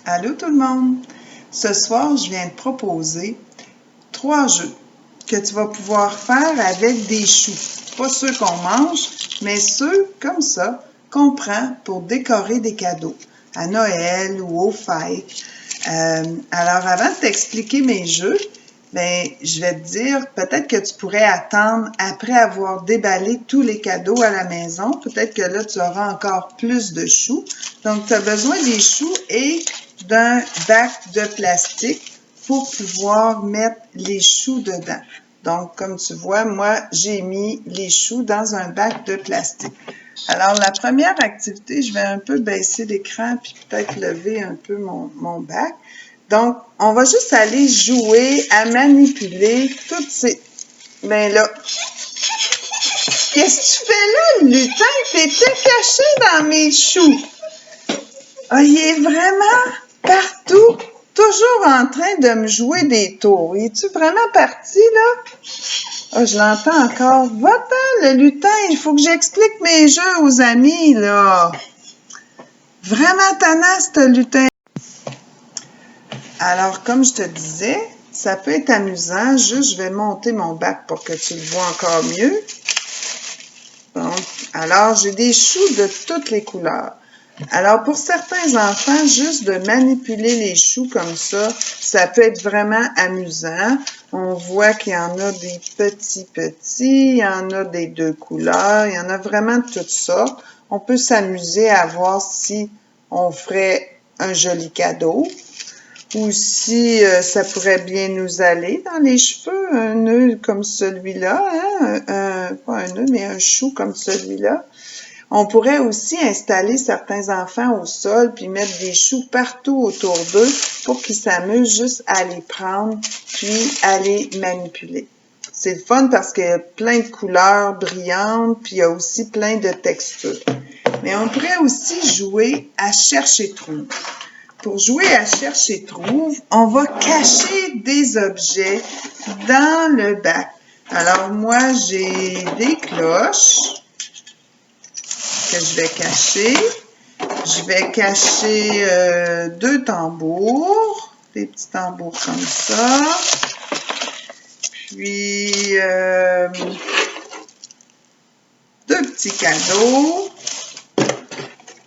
Allô tout le monde! Ce soir, je viens de proposer 3 jeux que tu vas pouvoir faire avec des choux. Pas ceux qu'on mange, mais ceux comme ça qu'on prend pour décorer des cadeaux à Noël ou aux fêtes. Alors, avant de t'expliquer mes jeux, je vais te dire, peut-être que tu pourrais attendre après avoir déballé tous les cadeaux à la maison. Peut-être que là, tu auras encore plus de choux. Donc, tu as besoin des choux et d'un bac de plastique pour pouvoir mettre les choux dedans. Donc, comme tu vois, moi, j'ai mis les choux dans un bac de plastique. Alors, la première activité, je vais un peu baisser l'écran puis peut-être lever un peu mon bac. Donc, on va juste aller jouer à manipuler toutes ces... Ben là, qu'est-ce que tu fais là, lutin? T'étais caché dans mes choux. Ah, il est vraiment partout, toujours en train de me jouer des tours. Es-tu vraiment parti, là? Ah, je l'entends encore. Va-t'en, le lutin, il faut que j'explique mes jeux aux amis, là. Vraiment tenace, ce lutin. Alors, comme je te disais, ça peut être amusant. Juste, je vais monter mon bac pour que tu le vois encore mieux. Donc, alors, j'ai des choux de toutes les couleurs. Alors, pour certains enfants, juste de manipuler les choux comme ça peut être vraiment amusant. On voit qu'il y en a des petits, il y en a des 2 couleurs, il y en a vraiment de toutes sortes. On peut s'amuser à voir si on ferait un joli cadeau ou si ça pourrait bien nous aller dans les cheveux, un nœud comme celui-là, hein? Pas un nœud, mais un chou comme celui-là. On pourrait aussi installer certains enfants au sol puis mettre des choux partout autour d'eux pour qu'ils s'amusent juste à les prendre puis à les manipuler. C'est le fun parce qu'il y a plein de couleurs brillantes puis il y a aussi plein de textures. Mais on pourrait aussi jouer à cherche et trouve. Pour jouer à cherche et trouve, on va cacher des objets dans le bac. Alors moi, j'ai des cloches que je vais cacher. Je vais cacher 2 tambours, des petits tambours comme ça. Puis 2 petits cadeaux.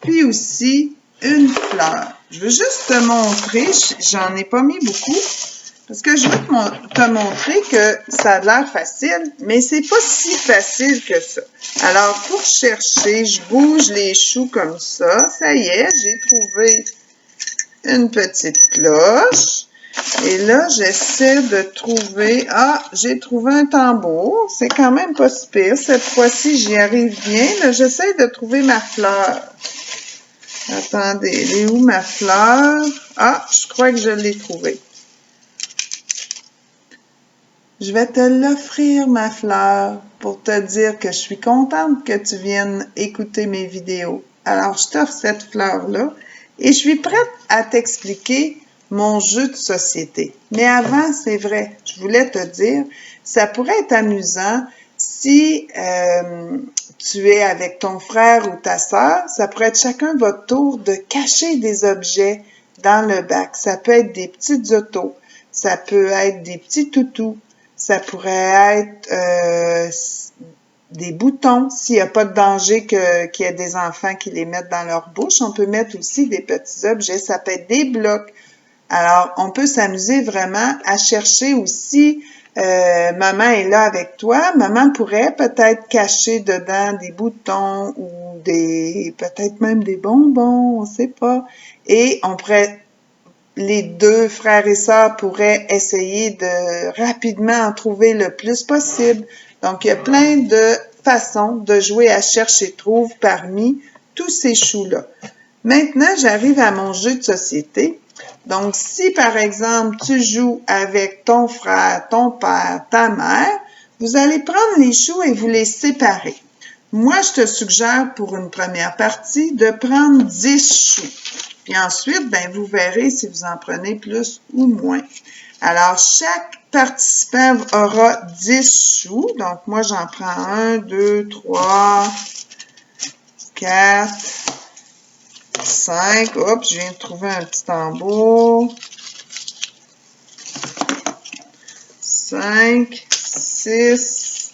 Puis aussi une fleur. Je veux juste te montrer, j'en ai pas mis beaucoup, parce que je veux te montrer que ça a l'air facile, mais c'est pas si facile que ça. Alors, pour chercher, je bouge les choux comme ça. Ça y est, j'ai trouvé une petite cloche. Et là, j'essaie de trouver... Ah, j'ai trouvé un tambour. C'est quand même pas si pire. Cette fois-ci, j'y arrive bien. Là, j'essaie de trouver ma fleur. Attendez, elle est où ma fleur? Ah, je crois que je l'ai trouvée. Je vais te l'offrir, ma fleur, pour te dire que je suis contente que tu viennes écouter mes vidéos. Alors, je t'offre cette fleur-là et je suis prête à t'expliquer mon jeu de société. Mais avant, c'est vrai, je voulais te dire, ça pourrait être amusant si tu es avec ton frère ou ta sœur, ça pourrait être chacun votre tour de cacher des objets dans le bac. Ça peut être des petites autos, ça peut être des petits toutous, ça pourrait être des boutons, s'il n'y a pas de danger qu'il y ait des enfants qui les mettent dans leur bouche. On peut mettre aussi des petits objets, ça peut être des blocs. Alors, on peut s'amuser vraiment à chercher aussi. Maman est là avec toi. Maman pourrait peut-être cacher dedans des boutons ou peut-être même des bonbons, on ne sait pas. Et les 2 frères et sœurs pourraient essayer de rapidement en trouver le plus possible. Donc, il y a plein de façons de jouer à cherche et trouve parmi tous ces choux-là. Maintenant, j'arrive à mon jeu de société. Donc, si par exemple, tu joues avec ton frère, ton père, ta mère, vous allez prendre les choux et vous les séparer. Moi, je te suggère pour une première partie de prendre 10 choux. Puis ensuite, vous verrez si vous en prenez plus ou moins. Alors, chaque participant aura 10 choux. Donc, moi, j'en prends 1, 2, 3, 4, 5. Oups, je viens de trouver un petit tambour. 5, 6,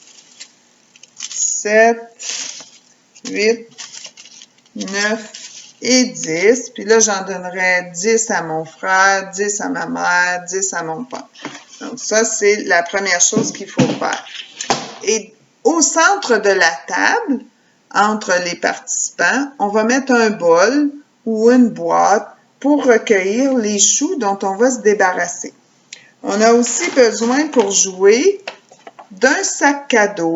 7, 8, 9 et 10. Puis là, j'en donnerai 10 à mon frère, 10 à ma mère, 10 à mon père. Donc ça, c'est la première chose qu'il faut faire. Et au centre de la table, entre les participants, on va mettre un bol ou une boîte pour recueillir les choux dont on va se débarrasser. On a aussi besoin pour jouer d'un sac cadeau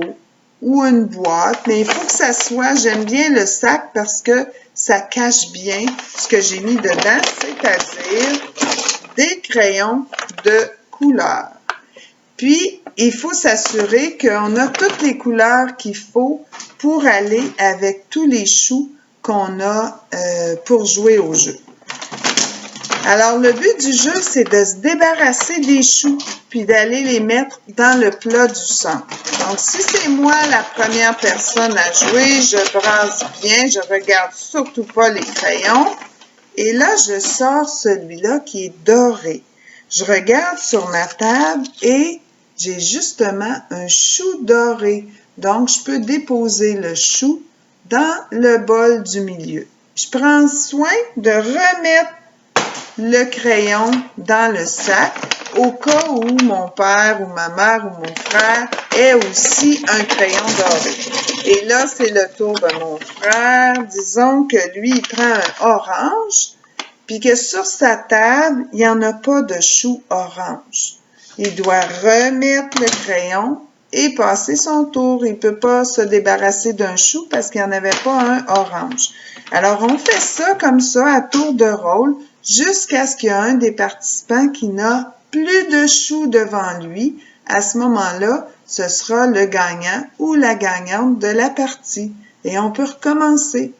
ou une boîte, mais il faut que ça soit, j'aime bien le sac parce que ça cache bien ce que j'ai mis dedans, c'est-à-dire des crayons de couleur. Puis, il faut s'assurer qu'on a toutes les couleurs qu'il faut pour aller avec tous les choux qu'on a pour jouer au jeu. Alors, le but du jeu, c'est de se débarrasser des choux puis d'aller les mettre dans le plat du centre. Donc, si c'est moi la première personne à jouer, je brasse bien, je regarde surtout pas les crayons. Et là, je sors celui-là qui est doré. Je regarde sur ma table et j'ai justement un chou doré. Donc, je peux déposer le chou dans le bol du milieu. Je prends soin de remettre le crayon dans le sac au cas où mon père ou ma mère ou mon frère ait aussi un crayon doré. Et là, c'est le tour de mon frère. Disons que lui, il prend un orange, puis que sur sa table, il n'y en a pas de chou orange. Il doit remettre le crayon et passer son tour. Il ne peut pas se débarrasser d'un chou parce qu'il n'y en avait pas un orange. Alors, on fait ça comme ça à tour de rôle jusqu'à ce qu'il y ait un des participants qui n'a plus de choux devant lui. À ce moment-là, ce sera le gagnant ou la gagnante de la partie. Et on peut recommencer.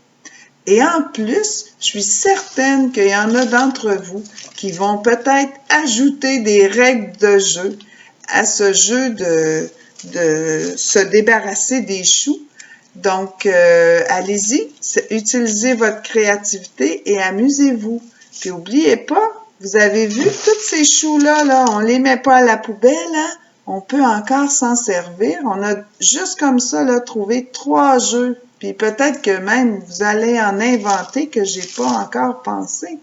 Et en plus, je suis certaine qu'il y en a d'entre vous qui vont peut-être ajouter des règles de jeu à ce jeu de se débarrasser des choux. Donc, allez-y, utilisez votre créativité et amusez-vous. Puis, n'oubliez pas, vous avez vu tous ces choux-là, là, on les met pas à la poubelle, hein? On peut encore s'en servir. On a juste comme ça, là, trouvé 3 jeux. Puis peut-être que même vous allez en inventer que j'ai pas encore pensé.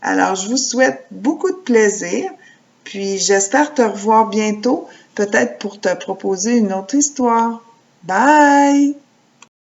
Alors, je vous souhaite beaucoup de plaisir. Puis j'espère te revoir bientôt, peut-être pour te proposer une autre histoire. Bye!